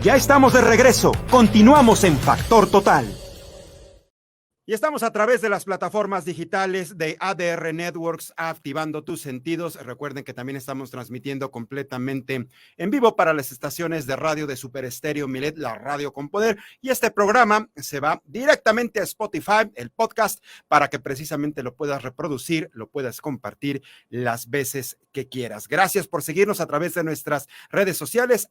Ya estamos de regreso. Continuamos en Factor Total. Y estamos a través de las plataformas digitales de ADR Networks, activando tus sentidos. Recuerden que también estamos transmitiendo completamente en vivo para las estaciones de radio de Super Estéreo Milet, la radio con poder. Y este programa se va directamente a Spotify, el podcast, para que precisamente lo puedas reproducir, lo puedas compartir las veces que quieras. Gracias por seguirnos a través de nuestras redes sociales,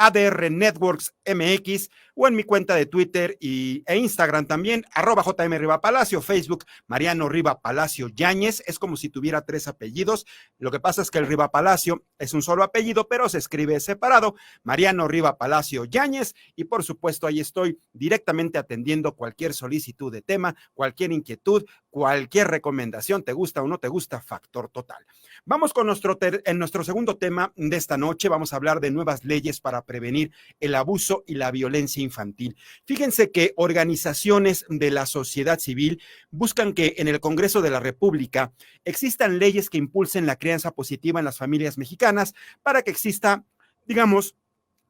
@ADR Networks MX, o en mi cuenta de Twitter e Instagram también, @JM Riva Palacio, Facebook Mariano Riva Palacio Yáñez. Es como si tuviera 3 apellidos. Lo que pasa es que el Riva Palacio es un solo apellido, pero se escribe separado, Mariano Riva Palacio Yáñez. Y por supuesto, ahí estoy directamente atendiendo cualquier solicitud de tema, cualquier inquietud, cualquier recomendación, te gusta o no te gusta, Factor Total. Vamos con en nuestro segundo tema de esta noche. Vamos a hablar de nuevas leyes para prevenir el abuso y la violencia infantil. Fíjense que organizaciones de la sociedad civil buscan que en el Congreso de la República existan leyes que impulsen la crianza positiva en las familias mexicanas para que exista, digamos,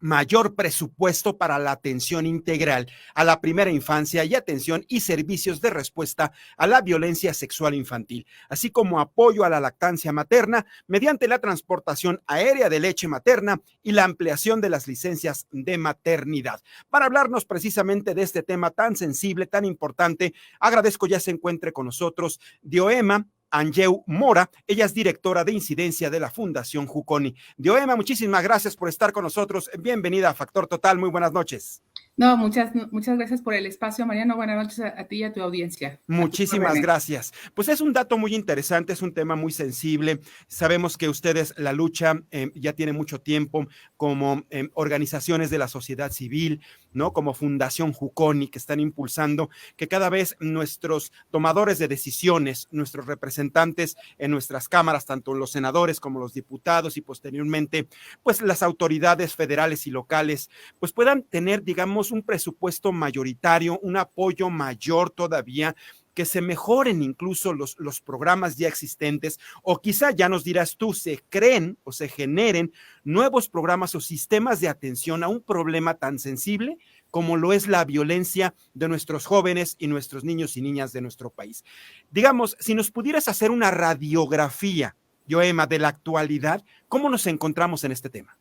mayor presupuesto para la atención integral a la primera infancia y atención y servicios de respuesta a la violencia sexual infantil, así como apoyo a la lactancia materna mediante la transportación aérea de leche materna y la ampliación de las licencias de maternidad. Para hablarnos precisamente de este tema tan sensible, tan importante, agradezco ya se encuentre con nosotros Dioema Angeu Mora. Ella es directora de incidencia de la Fundación Juconi. Dioema, muchísimas gracias por estar con nosotros. Bienvenida a Factor Total. Muy buenas noches. No, muchas gracias por el espacio, Mariano. Buenas noches a ti y a tu audiencia. Muchísimas gracias. Pues es un dato muy interesante, es un tema muy sensible. Sabemos que ustedes la lucha ya tiene mucho tiempo como organizaciones de la sociedad civil, ¿no? Como Fundación Juconi, que están impulsando que cada vez nuestros tomadores de decisiones, nuestros representantes en nuestras cámaras, tanto los senadores como los diputados y posteriormente, pues las autoridades federales y locales, pues puedan tener, digamos, un presupuesto mayoritario, un apoyo mayor todavía, que se mejoren incluso los programas ya existentes, o quizá, ya nos dirás tú, se creen o se generen nuevos programas o sistemas de atención a un problema tan sensible como lo es la violencia de nuestros jóvenes y nuestros niños y niñas de nuestro país. Digamos, si nos pudieras hacer una radiografía, Dioema, de la actualidad, ¿cómo nos encontramos en este tema?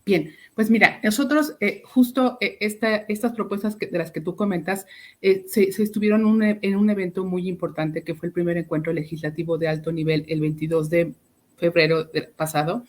Bien, pues mira, nosotros justo estas propuestas de las que tú comentas se estuvieron en un evento muy importante que fue el primer encuentro legislativo de alto nivel el 22 de febrero pasado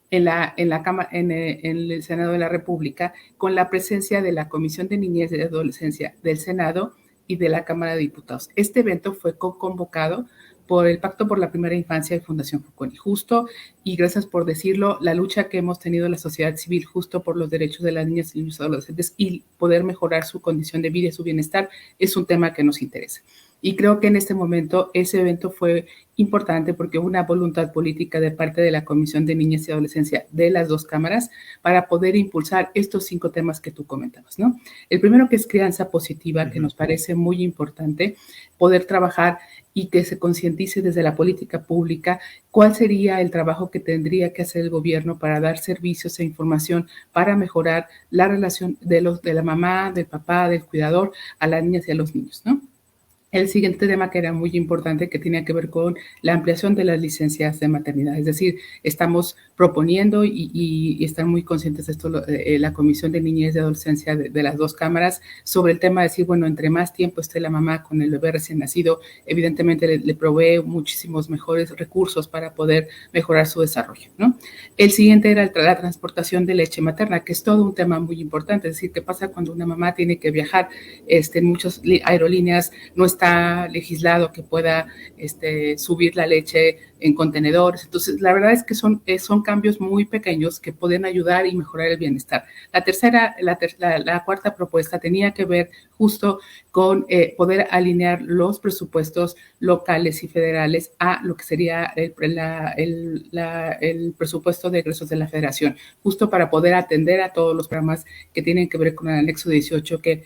en el Senado de la República, con la presencia de la Comisión de Niñez y Adolescencia del Senado y de la Cámara de Diputados. Este evento fue convocado por el Pacto por la Primera Infancia y Fundación Juconi. Justo, y gracias por decirlo, la lucha que hemos tenido la sociedad civil justo por los derechos de las niñas y los adolescentes y poder mejorar su condición de vida y su bienestar es un tema que nos interesa. Y creo que en este momento ese evento fue importante porque hubo una voluntad política de parte de la Comisión de Niñez y Adolescencia de las dos cámaras para poder impulsar estos 5 temas que tú comentabas, ¿no? El primero, que es crianza positiva, que nos parece muy importante poder trabajar y que se concientice desde la política pública cuál sería el trabajo que tendría que hacer el gobierno para dar servicios e información para mejorar la relación de la mamá, del papá, del cuidador a las niñas y a los niños, ¿no? El siguiente tema que era muy importante, que tenía que ver con la ampliación de las licencias de maternidad. Es decir, estamos proponiendo y están muy conscientes de esto la Comisión de Niñez y Adolescencia de las dos cámaras sobre el tema de decir, bueno, entre más tiempo esté la mamá con el bebé recién nacido, evidentemente le provee muchísimos mejores recursos para poder mejorar su desarrollo, ¿no? El siguiente era la transportación de leche materna, que es todo un tema muy importante. Es decir, ¿qué pasa cuando una mamá tiene que viajar en muchas aerolíneas? No está legislado que pueda subir la leche en contenedores. Entonces, la verdad es que son cambios muy pequeños que pueden ayudar y mejorar el bienestar. La cuarta propuesta tenía que ver justo con poder alinear los presupuestos locales y federales a lo que sería el presupuesto de egresos de la federación, justo para poder atender a todos los programas que tienen que ver con el anexo 18, que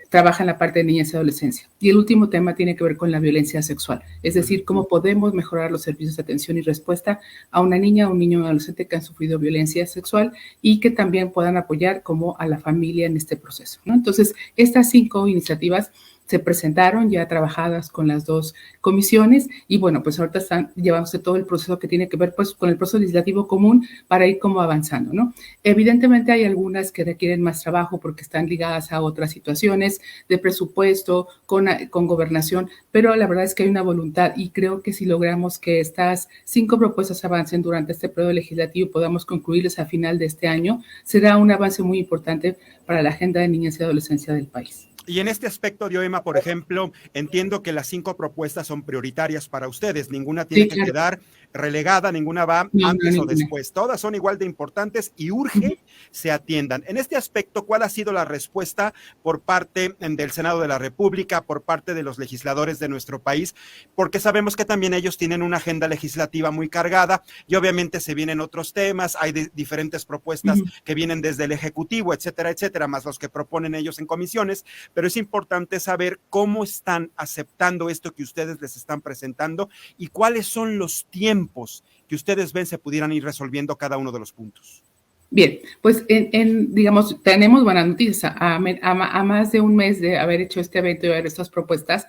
trabaja en la parte de niñez y adolescencia. Y el último tema tiene que ver con la violencia sexual, es decir, cómo podemos mejorar los servicios de atención y respuesta a una niña o un niño o adolescente que han sufrido violencia sexual y que también puedan apoyar como a la familia en este proceso, ¿no? Entonces, estas 5 iniciativas se presentaron ya trabajadas con las 2 comisiones y bueno, pues ahorita están llevándose todo el proceso que tiene que ver pues con el proceso legislativo común para ir como avanzando, ¿no? Evidentemente hay algunas que requieren más trabajo porque están ligadas a otras situaciones de presupuesto, con gobernación, pero la verdad es que hay una voluntad y creo que si logramos que estas 5 propuestas avancen durante este periodo legislativo y podamos concluirles a final de este año, será un avance muy importante para la agenda de niñez y adolescencia del país. Y en este aspecto, Dioema, por ejemplo, entiendo que las 5 propuestas son prioritarias para ustedes. Ninguna tiene que quedar relegada, ninguna va antes o después. Todas son igual de importantes y urge se atiendan. En este aspecto, ¿cuál ha sido la respuesta por parte del Senado de la República, por parte de los legisladores de nuestro país? Porque sabemos que también ellos tienen una agenda legislativa muy cargada y obviamente se vienen otros temas, hay diferentes propuestas que vienen desde el Ejecutivo, etcétera, etcétera, más los que proponen ellos en comisiones. Pero es importante saber cómo están aceptando esto que ustedes les están presentando y cuáles son los tiempos que ustedes ven se pudieran ir resolviendo cada uno de los puntos. Bien, pues digamos, tenemos buenas noticias. A más de un mes de haber hecho este evento y haber estas propuestas,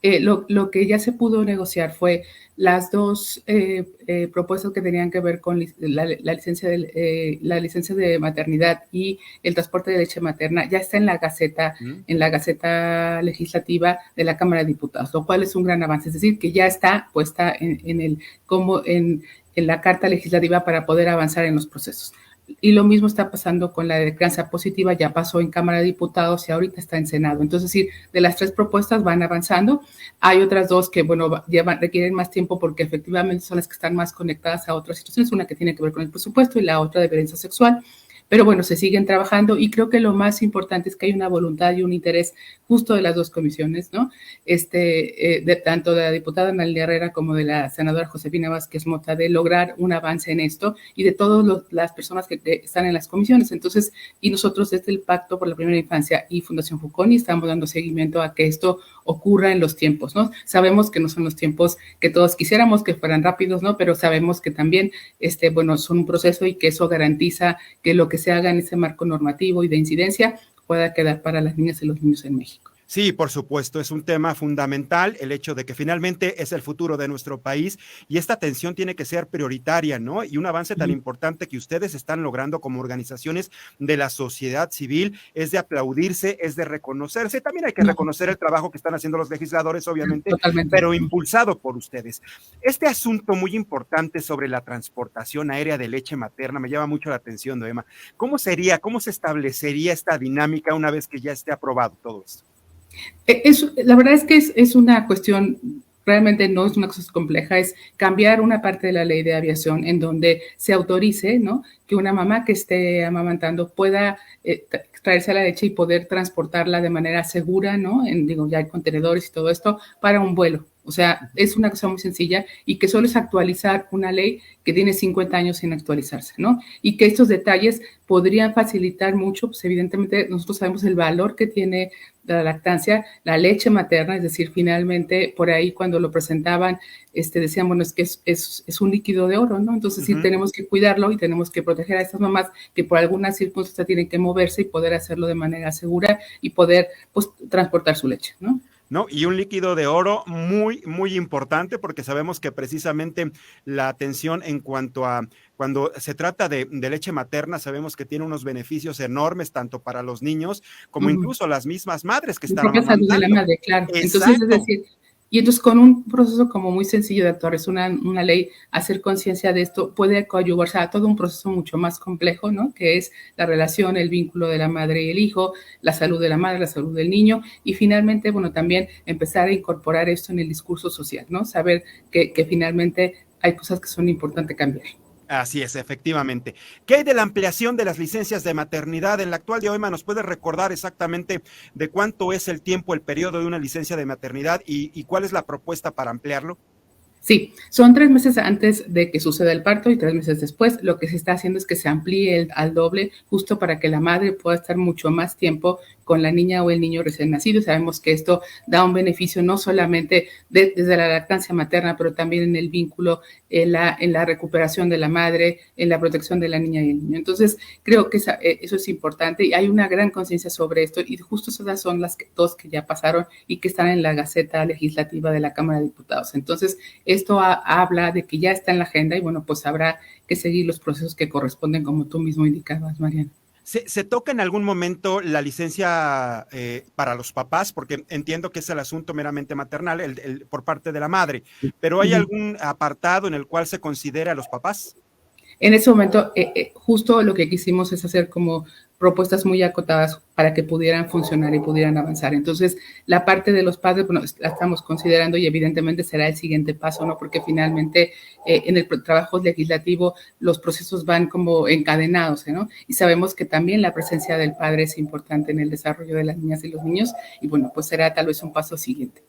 lo que ya se pudo negociar fue las 2 propuestas que tenían que ver con la licencia de maternidad y el transporte de leche materna. Ya está en la Gaceta Legislativa de la Cámara de Diputados, lo cual es un gran avance. Es decir, que ya está puesta en la Carta Legislativa para poder avanzar en los procesos. Y lo mismo está pasando con la de crianza positiva, ya pasó en Cámara de Diputados y ahorita está en Senado. Entonces, sí, de las 3 propuestas van avanzando. Hay otras 2 que, bueno, requieren más tiempo porque efectivamente son las que están más conectadas a otras situaciones, una que tiene que ver con el presupuesto y la otra de violencia sexual. Pero bueno, se siguen trabajando y creo que lo más importante es que hay una voluntad y un interés justo de las 2 comisiones, ¿no? Tanto de la diputada Analia Herrera como de la senadora Josefina Vázquez Mota, de lograr un avance en esto y de todas las personas que están en las comisiones. Entonces, y nosotros desde el Pacto por la Primera Infancia y Fundación Fuconi estamos dando seguimiento a que esto ocurra en los tiempos, ¿no? Sabemos que no son los tiempos que todos quisiéramos que fueran rápidos, ¿no? Pero sabemos que también, bueno, son un proceso y que eso garantiza que lo que se haga en ese marco normativo y de incidencia pueda quedar para las niñas y los niños en México. Sí, por supuesto, es un tema fundamental el hecho de que finalmente es el futuro de nuestro país y esta atención tiene que ser prioritaria, ¿no? Y un avance tan importante que ustedes están logrando como organizaciones de la sociedad civil es de aplaudirse, es de reconocerse. También hay que reconocer el trabajo que están haciendo los legisladores, obviamente, pero impulsado por ustedes. Este asunto muy importante sobre la transportación aérea de leche materna me llama mucho la atención, Dioema. ¿Cómo se establecería esta dinámica una vez que ya esté aprobado todo esto? La verdad es que es una cuestión, realmente no es una cosa compleja, es cambiar una parte de la ley de aviación en donde se autorice, ¿no?, que una mamá que esté amamantando pueda traerse la leche y poder transportarla de manera segura, ¿no? Ya hay contenedores y todo esto para un vuelo. O sea, es una cosa muy sencilla y que solo es actualizar una ley que tiene 50 años sin actualizarse, ¿no? Y que estos detalles podrían facilitar mucho, pues evidentemente nosotros sabemos el valor que tiene la lactancia, la leche materna, es decir, finalmente por ahí cuando lo presentaban, decían, bueno, es que es un líquido de oro, ¿no? Entonces sí tenemos que cuidarlo y tenemos que proteger a estas mamás que por alguna circunstancia tienen que moverse y poder hacerlo de manera segura y poder, pues, transportar su leche, ¿no? ¿No? Y un líquido de oro muy, muy importante porque sabemos que precisamente la atención en cuanto a cuando se trata de leche materna, sabemos que tiene unos beneficios enormes tanto para los niños como incluso las mismas madres que están amamantando. De la madre, claro. Entonces, es decir, y entonces con un proceso como muy sencillo de actuar, es una ley, hacer conciencia de esto puede coadyuvarse a todo un proceso mucho más complejo, ¿no? Que es la relación, el vínculo de la madre y el hijo, la salud de la madre, la salud del niño y finalmente, bueno, también empezar a incorporar esto en el discurso social, ¿no? Saber que finalmente hay cosas que son importantes cambiar. Así es, efectivamente. ¿Qué hay de la ampliación de las licencias de maternidad? En la actual Dioema, ¿nos puede recordar exactamente de cuánto es el tiempo, el periodo de una licencia de maternidad y cuál es la propuesta para ampliarlo? Sí, son 3 meses antes de que suceda el parto y 3 meses después. Lo que se está haciendo es que se amplíe al doble, justo para que la madre pueda estar mucho más tiempo con la niña o el niño recién nacido. Sabemos que esto da un beneficio no solamente desde la lactancia materna, pero también en el vínculo, en la recuperación de la madre, en la protección de la niña y el niño. Entonces, creo que eso es importante y hay una gran conciencia sobre esto y justo esas son las dos que ya pasaron y que están en la Gaceta Legislativa de la Cámara de Diputados. Entonces, esto habla de que ya está en la agenda y bueno, pues habrá que seguir los procesos que corresponden, como tú mismo indicabas, Mariana. ¿Se toca en algún momento la licencia para los papás? Porque entiendo que es el asunto meramente maternal por parte de la madre, pero ¿hay algún apartado en el cual se considera a los papás? En ese momento, justo lo que quisimos es hacer como propuestas muy acotadas para que pudieran funcionar y pudieran avanzar. Entonces, la parte de los padres, bueno, la estamos considerando y evidentemente será el siguiente paso, ¿no? Porque finalmente en el trabajo legislativo los procesos van como encadenados, ¿no? Y sabemos que también la presencia del padre es importante en el desarrollo de las niñas y los niños y bueno, pues será tal vez un paso siguiente.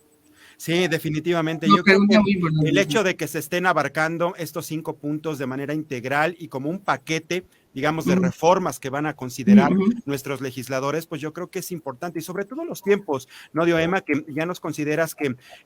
Sí, definitivamente. Yo creo que el hecho de que se estén abarcando estos 5 puntos de manera integral y como un paquete, digamos, de reformas que van a considerar nuestros legisladores, pues yo creo que es importante y sobre todo los tiempos, ¿no, Dioema? Que ya nos consideras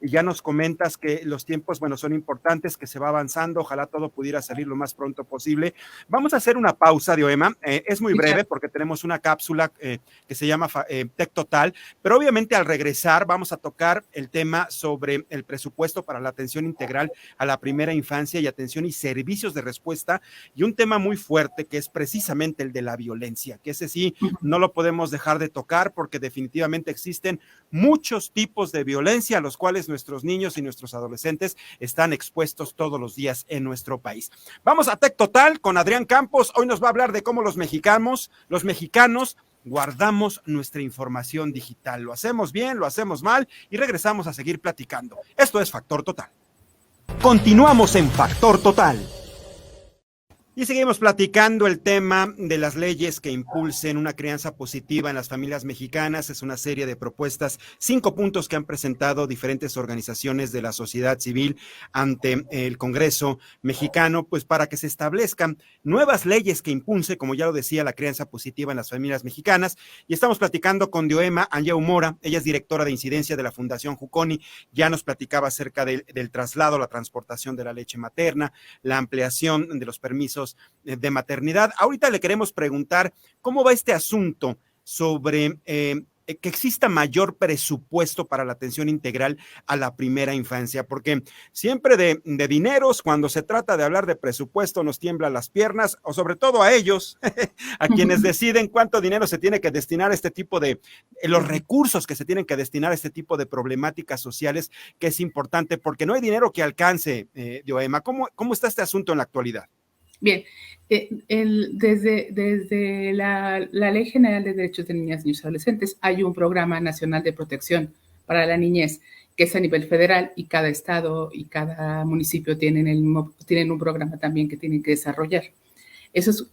ya nos comentas que los tiempos, bueno, son importantes, que se va avanzando, ojalá todo pudiera salir lo más pronto posible. Vamos a hacer una pausa, Dioema, es muy breve porque tenemos una cápsula que se llama Tec Total, pero obviamente al regresar vamos a tocar el tema sobre el presupuesto para la atención integral a la primera infancia y atención y servicios de respuesta y un tema muy fuerte que es precisamente el de la violencia, que ese sí no lo podemos dejar de tocar porque definitivamente existen muchos tipos de violencia a los cuales nuestros niños y nuestros adolescentes están expuestos todos los días en nuestro país. Vamos a Tec Total con Adrián Campos, hoy nos va a hablar de cómo los mexicanos guardamos nuestra información digital. Lo hacemos bien, lo hacemos mal y regresamos a seguir platicando. Esto es Factor Total. Continuamos en Factor Total. Y seguimos platicando el tema de las leyes que impulsen una crianza positiva en las familias mexicanas. Es una serie de propuestas, 5 puntos que han presentado diferentes organizaciones de la sociedad civil ante el Congreso mexicano, pues para que se establezcan nuevas leyes que impulse, como ya lo decía, la crianza positiva en las familias mexicanas. Y estamos platicando con Dioema Anjau Mora, ella es directora de incidencia de la Fundación Juconi, ya nos platicaba acerca del traslado, la transportación de la leche materna, la ampliación de los permisos de maternidad. Ahorita le queremos preguntar cómo va este asunto sobre que exista mayor presupuesto para la atención integral a la primera infancia, porque siempre de dineros, cuando se trata de hablar de presupuesto, nos tiemblan las piernas, o sobre todo a ellos, a quienes deciden cuánto dinero se tiene que destinar a este tipo de, los recursos que se tienen que destinar a este tipo de problemáticas sociales, que es importante, porque no hay dinero que alcance, Dioema. ¿Cómo está este asunto en la actualidad? Bien, desde la Ley General de Derechos de Niñas, Niños y Adolescentes hay un programa nacional de protección para la niñez que es a nivel federal y cada estado y cada municipio tienen un programa también que tienen que desarrollar. Eso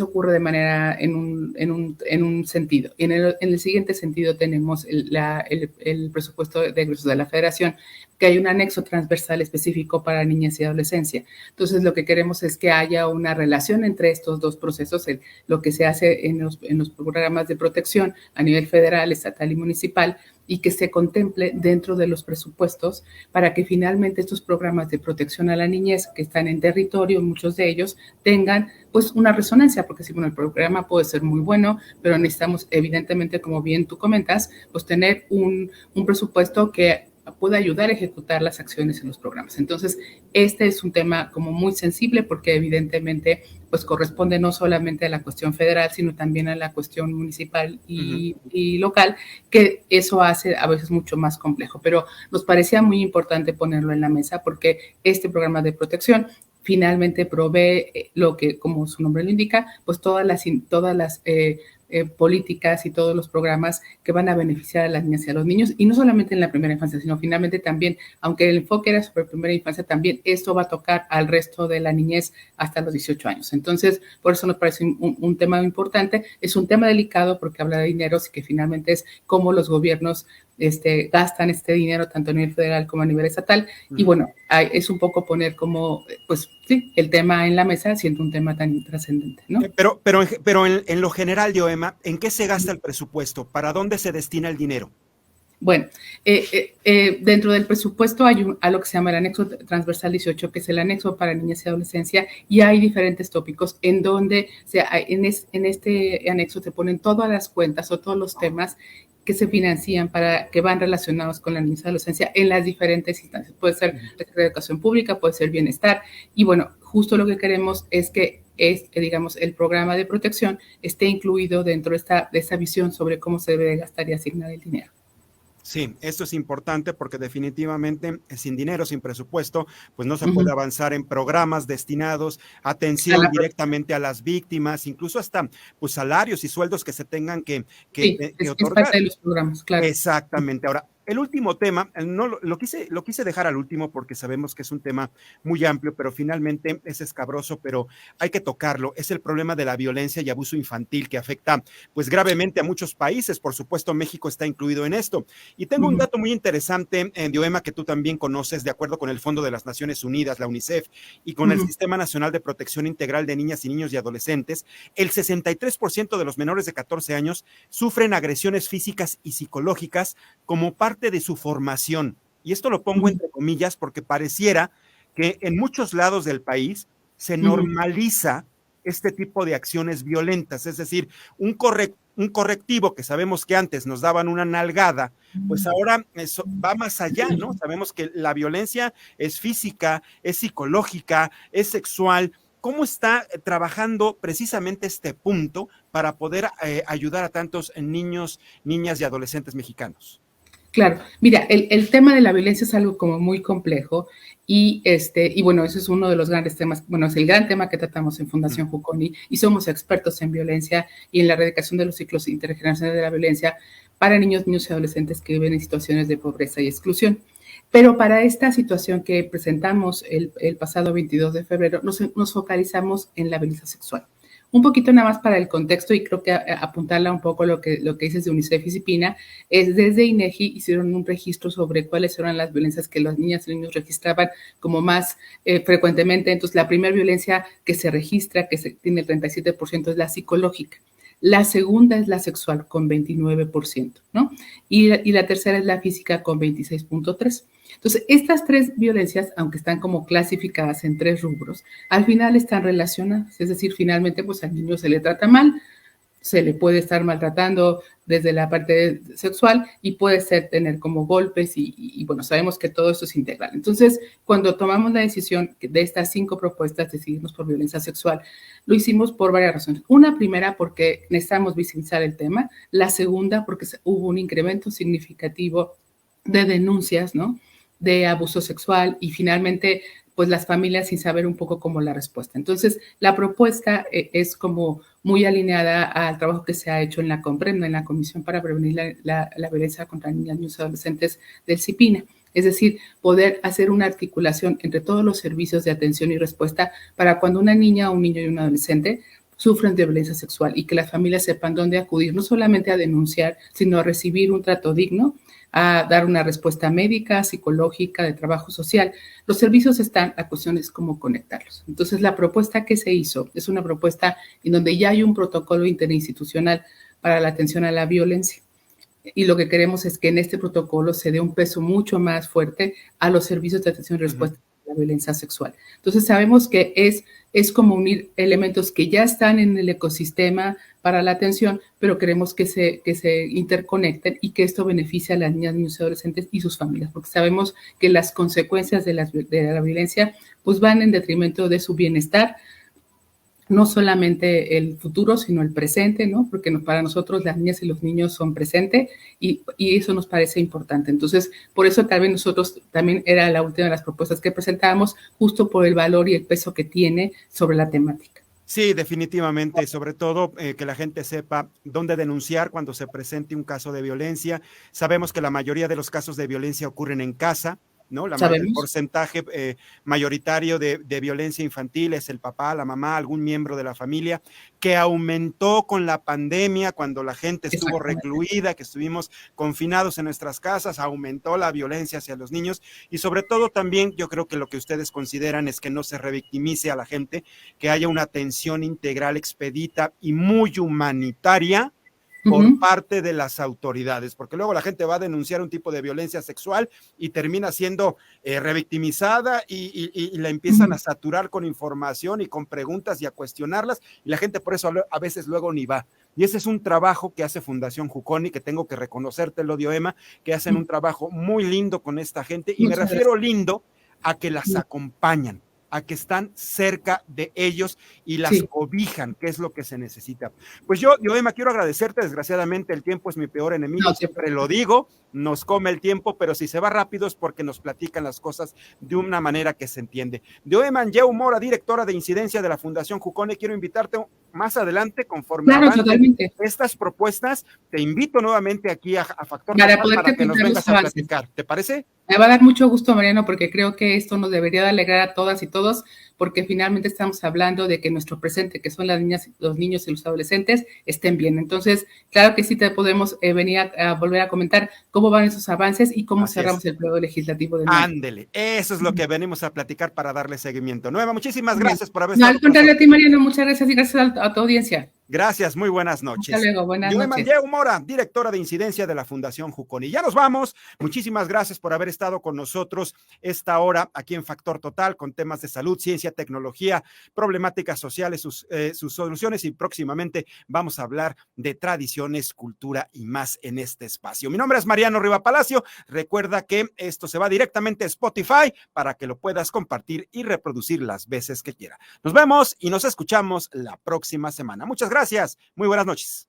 ocurre de manera en un sentido. Y en el siguiente sentido tenemos el presupuesto de egresos de la Federación, que hay un anexo transversal específico para niñez y adolescencia. Entonces, lo que queremos es que haya una relación entre estos dos procesos, lo que se hace en los programas de protección a nivel federal, estatal y municipal, y que se contemple dentro de los presupuestos para que finalmente estos programas de protección a la niñez que están en territorio, muchos de ellos, tengan pues una resonancia, porque si bueno, el programa puede ser muy bueno, pero necesitamos evidentemente, como bien tú comentas, pues tener un presupuesto que pueda ayudar a ejecutar las acciones en los programas. Entonces, este es un tema como muy sensible porque evidentemente pues corresponde no solamente a la cuestión federal, sino también a la cuestión municipal y local, que eso hace a veces mucho más complejo. Pero nos parecía muy importante ponerlo en la mesa porque este programa de protección finalmente provee lo que, como su nombre lo indica, pues todas las políticas y todos los programas que van a beneficiar a las niñas y a los niños, y no solamente en la primera infancia, sino finalmente también, aunque el enfoque era sobre primera infancia, también esto va a tocar al resto de la niñez hasta los 18 años. Entonces, por eso nos parece un tema importante. Es un tema delicado porque habla de dineros y que finalmente es cómo los gobiernos gastan este dinero tanto a nivel federal como a nivel estatal. Y bueno, es un poco poner como, pues sí, el tema en la mesa siendo un tema tan trascendente, ¿no? Pero en lo general, Dioema, ¿en qué se gasta el presupuesto? ¿Para dónde se destina el dinero? Bueno, dentro del presupuesto hay algo que se llama el anexo transversal 18, que es el anexo para niñez y adolescencia, y hay diferentes tópicos en donde en este anexo se ponen todas las cuentas o todos los temas que se financian que van relacionados con la niñez y adolescencia en las diferentes instancias. Puede ser educación pública, puede ser bienestar, y bueno, justo lo que queremos es que digamos, el programa de protección esté incluido dentro de esta visión sobre cómo se debe gastar y asignar el dinero. Sí, esto es importante porque definitivamente sin dinero, sin presupuesto, pues no se puede avanzar en programas destinados a atención directamente a las víctimas, incluso hasta pues salarios y sueldos que se tengan que otorgar. Es parte de los programas, claro. Exactamente. Ahora, el último tema, no lo quise dejar al último porque sabemos que es un tema muy amplio, pero finalmente es escabroso, pero hay que tocarlo. Es el problema de la violencia y abuso infantil que afecta pues gravemente a muchos países. Por supuesto, México está incluido en esto. Y tengo un dato muy interesante, Dioema, que tú también conoces, de acuerdo con el Fondo de las Naciones Unidas, la UNICEF, y con el Sistema Nacional de Protección Integral de Niñas y Niños y Adolescentes, el 63% de los menores de 14 años sufren agresiones físicas y psicológicas como parte de su formación. Y esto lo pongo entre comillas porque pareciera que en muchos lados del país se normaliza este tipo de acciones violentas, es decir, un correctivo que sabemos que antes nos daban una nalgada, pues ahora eso va más allá, ¿no? Sabemos que la violencia es física, es psicológica, es sexual. ¿Cómo está trabajando precisamente este punto para poder ayudar a tantos niños, niñas y adolescentes mexicanos? Claro, mira, el tema de la violencia es algo como muy complejo y bueno, eso es uno de los grandes temas, bueno, es el gran tema que tratamos en Fundación Juconi y somos expertos en violencia y en la erradicación de los ciclos intergeneracionales de la violencia para niños, niños y adolescentes que viven en situaciones de pobreza y exclusión. Pero para esta situación que presentamos el pasado 22 de febrero, nos focalizamos en la violencia sexual. Un poquito nada más para el contexto y creo que apuntarla un poco lo que dices de UNICEF y CIPINA, es desde INEGI hicieron un registro sobre cuáles eran las violencias que las niñas y niños registraban como más frecuentemente. Entonces, la primera violencia que se registra, que tiene el 37%, es la psicológica. La segunda es la sexual con 29%, ¿no? Y la tercera es la física con 26.3%. Entonces, estas tres violencias, aunque están como clasificadas en tres rubros, al final están relacionadas. Es decir, finalmente, pues al niño se le trata mal, se le puede estar maltratando desde la parte sexual y puede ser tener como golpes y bueno, sabemos que todo esto es integral. Entonces, cuando tomamos la decisión de estas 5 propuestas, decidimos por violencia sexual, lo hicimos por varias razones. Una, primera, porque necesitamos visibilizar el tema. La segunda, porque hubo un incremento significativo de denuncias, ¿no?, de abuso sexual y finalmente pues las familias sin saber un poco cómo la respuesta. Entonces, la propuesta es como muy alineada al trabajo que se ha hecho en la COMPREND, en la Comisión para Prevenir la Violencia contra Niñas, Niños y Adolescentes del CIPINA. Es decir, poder hacer una articulación entre todos los servicios de atención y respuesta para cuando una niña, un niño y un adolescente sufren de violencia sexual y que las familias sepan dónde acudir, no solamente a denunciar, sino a recibir un trato digno, a dar una respuesta médica, psicológica, de trabajo social. Los servicios están, la cuestión es cómo conectarlos. Entonces, la propuesta que se hizo es una propuesta en donde ya hay un protocolo interinstitucional para la atención a la violencia. Y lo que queremos es que en este protocolo se dé un peso mucho más fuerte a los servicios de atención y respuesta a la violencia sexual. Entonces, sabemos que es como unir elementos que ya están en el ecosistema para la atención, pero queremos que se interconecten y que esto beneficie a las niñas, niños y adolescentes y sus familias, porque sabemos que las consecuencias de la violencia pues van en detrimento de su bienestar, no solamente el futuro, sino el presente, ¿no? Porque para nosotros las niñas y los niños son presente y eso nos parece importante. Entonces, por eso tal vez nosotros también era la última de las propuestas que presentábamos, justo por el valor y el peso que tiene sobre la temática. Sí, definitivamente, sobre todo que la gente sepa dónde denunciar cuando se presente un caso de violencia. Sabemos que la mayoría de los casos de violencia ocurren en casa, ¿no? El ¿Sabemos? porcentaje mayoritario de violencia infantil es el papá, la mamá, algún miembro de la familia, que aumentó con la pandemia, cuando la gente estuvo recluida, que estuvimos confinados en nuestras casas, aumentó la violencia hacia los niños, y sobre todo también yo creo que lo que ustedes consideran es que no se revictimice a la gente, que haya una atención integral, expedita y muy humanitaria por parte de las autoridades, porque luego la gente va a denunciar un tipo de violencia sexual y termina siendo revictimizada y la empiezan a saturar con información y con preguntas y a cuestionarlas, y la gente por eso a veces luego ni va. Y ese es un trabajo que hace Fundación Juconi, que tengo que reconocértelo, Dioema, que hacen un trabajo muy lindo con esta gente, y me refiero lindo a que las acompañan, a que están cerca de ellos y las cobijan, que es lo que se necesita. Pues yo, Dioema, quiero agradecerte. Desgraciadamente el tiempo es mi peor enemigo, siempre lo digo, nos come el tiempo, pero si se va rápido es porque nos platican las cosas de una manera que se entiende. Dioema Anjeu Mora, directora de incidencia de la Fundación Juconi, quiero invitarte más adelante, conforme avancen estas propuestas, te invito nuevamente aquí a Factor Total para que nos vengas a platicar. ¿Te parece? Me va a dar mucho gusto, Mariano, porque creo que esto nos debería de alegrar a todas y todos, porque finalmente estamos hablando de que nuestro presente, que son las niñas, los niños y los adolescentes, estén bien. Entonces, claro que sí te podemos venir a volver a comentar cómo van esos avances y cómo cerramos el periodo legislativo de nuevo. Ándele, eso es lo que venimos a platicar para darle seguimiento. Nueva, muchísimas gracias por haber estado. No, al contrario a ti, Mariano, muchas gracias y gracias a tu audiencia. Gracias, muy buenas noches. Hasta luego, buenas noches. Anjeu Mora, directora de incidencia de la Fundación Juconi. Ya nos vamos. Muchísimas gracias por haber estado con nosotros esta hora aquí en Factor Total con temas de salud, ciencia, tecnología, problemáticas sociales, sus soluciones, y próximamente vamos a hablar de tradiciones, cultura y más en este espacio. Mi nombre es Mariano Riva Palacio. Recuerda que esto se va directamente a Spotify para que lo puedas compartir y reproducir las veces que quiera. Nos vemos y nos escuchamos la próxima semana. Muchas gracias. Muy buenas noches.